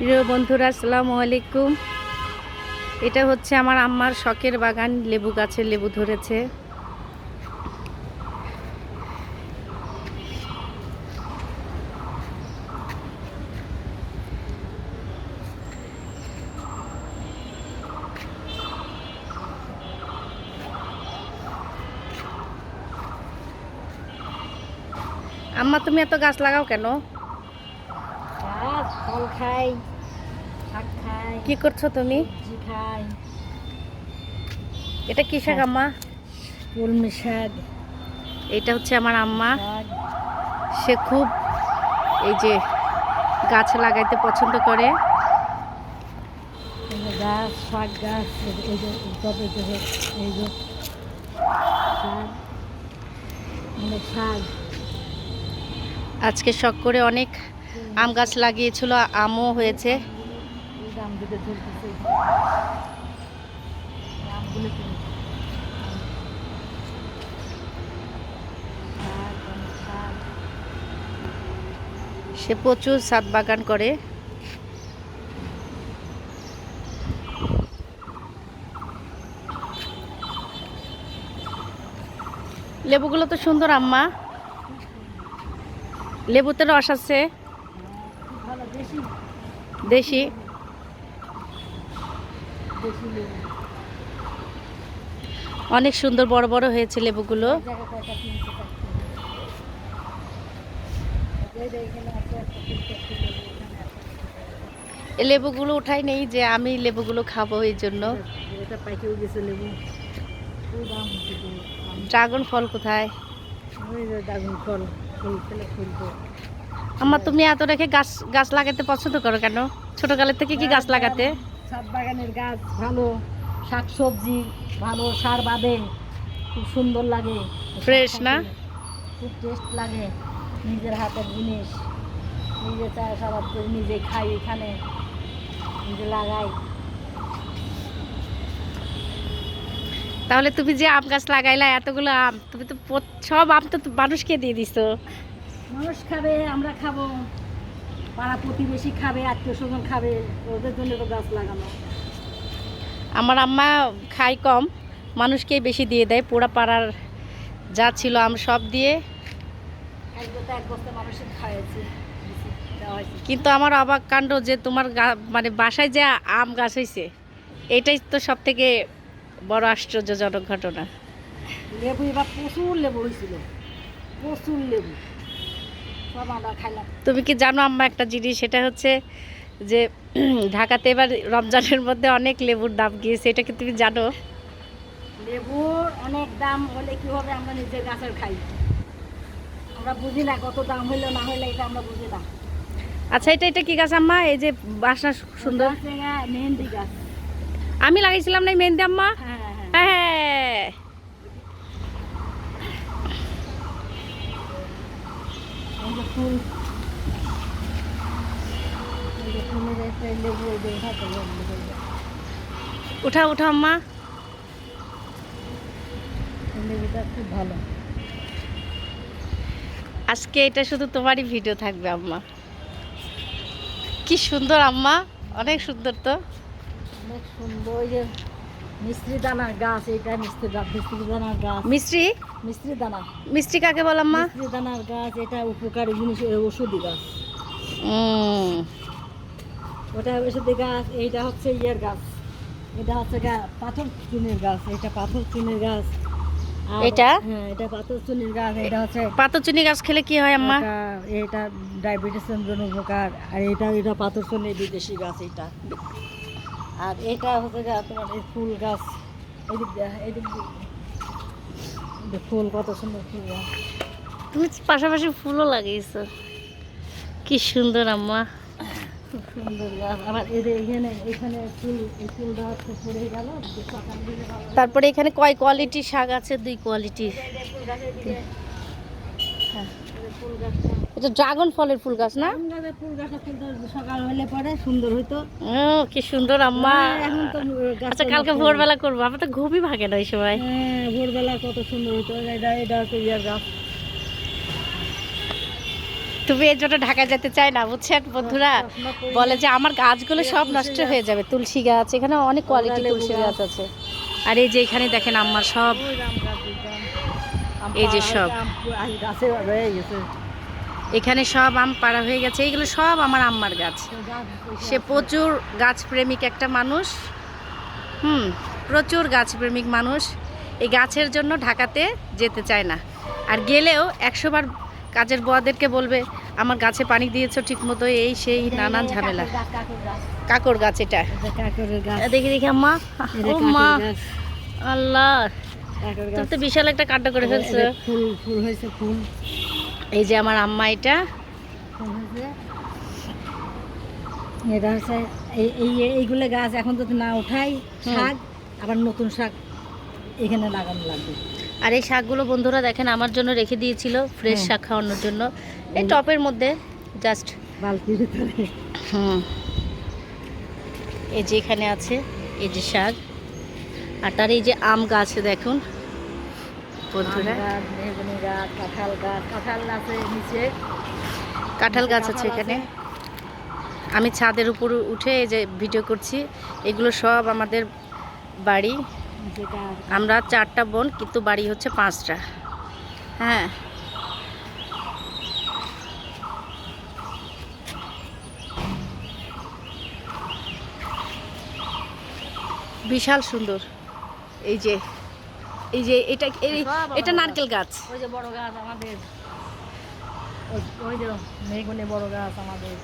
প্রিয় বন্ধুরা, আসসালামু আলাইকুম। এটা হচ্ছে আমার আম্মার শখের বাগান। লেবু গাছে লেবু ধরেছে। আম্মা, তুমি এত গাছ লাগাও কেন? গাছ ফল খাই, শাক খাই, কি করছো তুমি? সবজি খাই। এটা কি শাক আম্মা? কলমি শাক, এটা হচ্ছে আমার আম্মা। শাক, সে খুব এই যে গাছ লাগাইতে পছন্দ করে। এই যে গাছ, শাক গাছ, এই যে টবে টবে এই যে শাক, অনেক শাক। আজকে শখ করে অনেক আম গাছ লাগিয়েছিল, আমও হয়েছে। এই যে আম দুটো ঝুলতেছে, আমগুলো কিনে শাক, অনেক শাক। সে প্রচুর ছাদ বাগান করে। লেবুগুলো তো সুন্দর আম্মা। লেবুতে রস আছে, খুব ভালো, দেশি দেশি। দেশি লেবু। অনেক সুন্দর বড় বড় হয়েছে লেবুগুলো। এক জায়গায় কয়টা কিনতে পারছি না। এই যে এখানে আছে একটা তিনটে লেবু, এখানে আছে। এই লেবুগুলো উঠাই নেই যে আমি লেবুগুলো খাবো, এই জন্য। এটা পাইকেও গেছে লেবু, খুব দাম হচ্ছে তো। ড্রাগন ফল কোথায়? ওই যে ড্রাগন ফল, ফুল ফেলে ফুলবো। আম্মা, তুমি এত রেখে গাছ গাছ লাগাতে পছন্দ করো কেন? ছোটকালের থেকে কি গাছ লাগাতে? ছাদ বাগানের গাছ ভালো, শাক সবজি ভালো, সার বাদে খুব সুন্দর লাগে। ফ্রেশ না? খুব টেস্ট লাগে। নিজের হাতের জিনিস, নিজে চাষাবাদ করে নিজে খাই, এখানে নিজে লাগাই। তাহলে তুমি যে আম গাছ লাগাইলা, এতগুলো আম, তুমি তো সব আম তো মানুষকে দিয়ে দিছো। মানুষ খাবে, আমরা খাবো, পাড়া প্রতিবেশী খাবে, আত্মীয় স্বজন খাবে, ওদের জন্য তো গাছ লাগানো। আমার আম্মা খায় কম, মানুষকেই বেশি দিয়ে দেয়। পুরা পাড়ার যা ছিল আম সব দিয়ে। এক বস্তা মানুষের খাওয়াইছি, দেওয়া হয়েছে। কিন্তু আমার অবাক কাণ্ড যে তোমার মানে বাসায় যে আম গাছ হয়েছে, এটাই তো সব থেকে বড় আশ্চর্যজনক ঘটনা। লেবু এবার প্রচুর লেবু হয়েছিল, প্রচুর লেবু, সব আমরা খাইলাম। তুমি কি জানো আম্মা একটা জিনিস? সেটা হচ্ছে যে ঢাকাতে এবার রমজানের মধ্যে অনেক লেবুর দাম গিয়েছে, এটা কি তুমি জানো? লেবুর অনেক দাম হলে কি হবে, আমরা নিজের গাছের খাই, আমরা বুঝি না কত দাম হইলো না হইলে, এটা আমরা বুঝি না। আচ্ছা, এটা এটা কি গাছ আম্মা? এই যে বাসা সুন্দর। মেহেন্দি গাছ। আমি লাগাইছিলাম না এই মেহেন্দি আম্মা? হ্যাঁ হ্যাঁ হ্যাঁ হ্যাঁ। এই যে ফুল, এই যে ফুলের একটা লেবু, এই যে হাতে উঠা উঠা আম্মা। লেবুটা খুব ভালো। আজকে এটা শুধু তোমারই ভিডিও থাকবে আম্মা। কি সুন্দর আম্মা, অনেক সুন্দর তো। অনেক সুন্দর। ওই যে মিস্ত্রি দানার গাছ, এইটা মিস্ত্রি দানার গাছ। মিষ্টি? মিস্ত্রি দানা, মিষ্টি কাকে বল আম্মা? মিস্ত্রি দানার গাছ, এটা উপকারী জিনিস, ওষুধি গাছ। ওটা ওষুধি গাছ, এইটা হচ্ছে ইয়ের গাছ, এটা হচ্ছে পাথর চুনের গাছ, এটা পাথর চুনের গাছ। আর এটা? হ্যাঁ, এটা পাথর চুনের গাছ। এটা হচ্ছে পাতাচুনি গাছ খেলে কি হয় আম্মা? এটা ডায়াবেটিসের জন্য উপকার। আর এটা পাথর চুনের বিদেশি গাছ এটা। আর এটা হচ্ছে তোমার এই ফুল গাছ, এদিক দিয়ে ফুল, কত সুন্দর ফুল গাছ। তুমি পাশাপাশি ফুলও লাগিয়েছো, কি সুন্দর আম্মা। খুব সুন্দর গাছ। আবার এদের এখানে ফুল, এই ফুলটা হচ্ছে পড়ে গেল, সকাল দিকে ভালো। তারপরে এখানে কয় কোয়ালিটির শাক আছে? 2 কোয়ালিটির। ফুল গাছ এদিকে, হ্যাঁ, ফুল গাছটা, এটা ড্রাগন ফলের ফুল গাছ না? ফুল গাছটা ফুলটা সকাল হলে পরে সুন্দর হইতো। ও কি সুন্দর আম্মা। এখন তো আচ্ছা, কালকে ভোরবেলা করবো, আমার তো ঘুমই ভাগে না ওই সময়। হ্যাঁ, ভোরবেলা কত সুন্দর হইতো। এটা এটা হচ্ছে ইয়ার গাছ, তুমি এর জন্য ঢাকায় যেতে চাই না, বুঝছেন বন্ধুরা? বলে যে আমার গাছগুলো সব নষ্ট হয়ে যাবে। তুলসী গাছ, এখানে অনেক কোয়ালিটি তুলসী গাছ আছে। আর এই যে এখানে দেখেন আম্মার সব, এই যে সব গাছে রয়ে গেছে। এখানে সব আম পাড়া হয়ে গেছে। এইগুলো সব আমার আম্মার গাছ। সে প্রচুর গাছপ্রেমিক একটা মানুষ। প্রচুর গাছপ্রেমিক মানুষ। এই গাছের জন্য ঢাকাতে যেতে চায় না। আর গেলেও 100 বার কাজের বুয়াদেরকে বলবে আমার গাছে পানি দিয়েছো ঠিক মতো, এই সেই নানান ঝামেলা। কাকর গাছ এটা, দেখি দেখি আম্মা। ও মা, আল্লাহ, তুমি তো বিশাল একটা কাণ্ড করে ফেলছো। ফুল ফুল হয়েছে, ফুল। এই যে আমার আম্মা, এটা এটা হচ্ছে এইগুলো গাছ এখন যদি না উঠাই, শাক আবার নতুন শাক এখানে লাগানো লাগবে। আর এই শাকগুলো বন্ধুরা দেখেন আমার জন্য রেখে দিয়েছিল, ফ্রেশ শাক খাওয়ানোর জন্য। এই টপের মধ্যে জাস্ট বালতির ভিতরে। এই যে এখানে আছে এই যে শাক। আর তার এই যে আম গাছ দেখুন বন্ধুরা, বেগুনি গাছ, কাঁঠাল গাছ, কাঁঠাল আছে নিচে, কাঁঠাল গাছ আছে এখানে। আমি ছাদের উপর উঠে এই যে ভিডিও করছি। এগুলো সব আমাদের বাড়ি। আমরা 4টা বোন, কিন্তু বাড়ি হচ্ছে 5টা। হ্যাঁ, বিশাল সুন্দর। এই যে এটা এটা নারকেল গাছ। ওই যে বড় গাছ আমাদের, ওই যে মেঘনে বড় গাছ আমাদের।